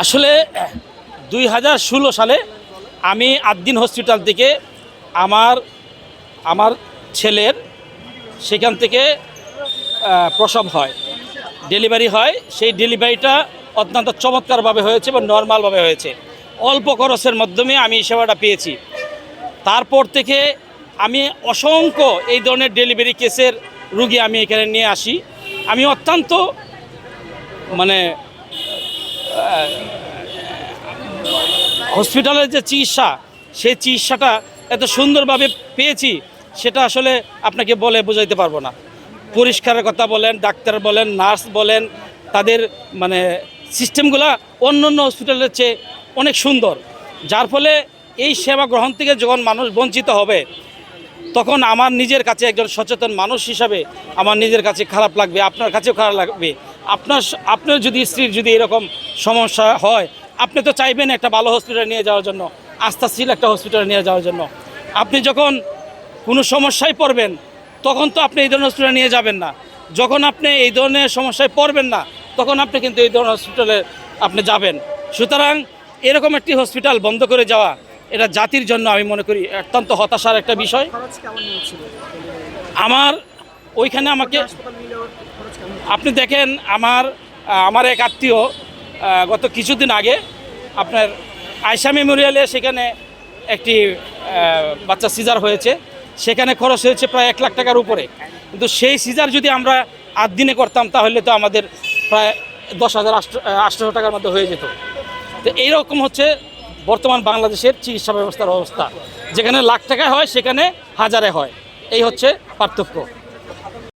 আসলে 2016 সালে আমি আদ্দিন হসপিটাল থেকে আমার আমার ছেলের সেখান থেকে প্রসব হয়, ডেলিভারি হয়। সেই ডেলিভারিটা অত্যন্ত চমৎকারভাবে হয়েছে এবং নর্মালভাবে হয়েছে। অল্প খরচের মাধ্যমে আমি এই সেবাটা পেয়েছি। তারপর থেকে আমি অসংখ্য এই ধরনের ডেলিভারি কেসের রুগী আমি এখানে নিয়ে আসি। আমি অত্যন্ত মানে হসপিটালের যে চিকিৎসা, সেই চিকিৎসাটা এত সুন্দরভাবে পেয়েছি, সেটা আসলে আপনাকে বলে বোঝাইতে পারবো না। পরিষ্কারের কথা বলেন, ডাক্তার বলেন, নার্স বলেন, তাদের মানে সিস্টেমগুলা অন্য অন্য হসপিটালের চেয়ে অনেক সুন্দর। যার ফলে এই সেবা গ্রহণ থেকে যখন মানুষ বঞ্চিত হবে, তখন আমার নিজের কাছে একজন সচেতন মানুষ হিসাবে আমার নিজের কাছে খারাপ লাগবে, আপনার কাছেও খারাপ লাগবে। আপনার যদি স্ত্রীর যদি এরকম সমস্যা হয়, আপনি তো চাইবেন একটা ভালো হসপিটালে নিয়ে যাওয়ার জন্য, আস্থাশীল একটা হসপিটালে নিয়ে যাওয়ার জন্য। আপনি যখন কোনো সমস্যায় পড়বেন, তখন তো আপনি এই ধরনের হসপিটালে নিয়ে যাবেন না। যখন আপনি এই ধরনের সমস্যায় পড়বেন না, তখন আপনি কিন্তু এই ধরনের হসপিটালে আপনি যাবেন। সুতরাং এরকম একটি হসপিটাল বন্ধ করে যাওয়া, এটা জাতির জন্য আমি মনে করি অত্যন্ত হতাশার একটা বিষয়। আমার ওইখানে আমাকে আপনি দেখেন, আমার এক আত্মীয় গত কিছুদিন আগে আপনার আয়শা মেমোরিয়ালে সেখানে একটি বাচ্চা সিজার হয়েছে। সেখানে খরচ হয়েছে প্রায় 1 লাখ টাকার উপরে। কিন্তু সেই সিজার যদি আমরা 8 দিনে করতাম, তাহলে তো আমাদের প্রায় 10,800 টাকার মধ্যে হয়ে যেত। তো এইরকম হচ্ছে বর্তমান বাংলাদেশের চিকিৎসা ব্যবস্থার অবস্থা। যেখানে লাখ টাকায় হয়, সেখানে হাজারে হয়। এই হচ্ছে পার্থক্য।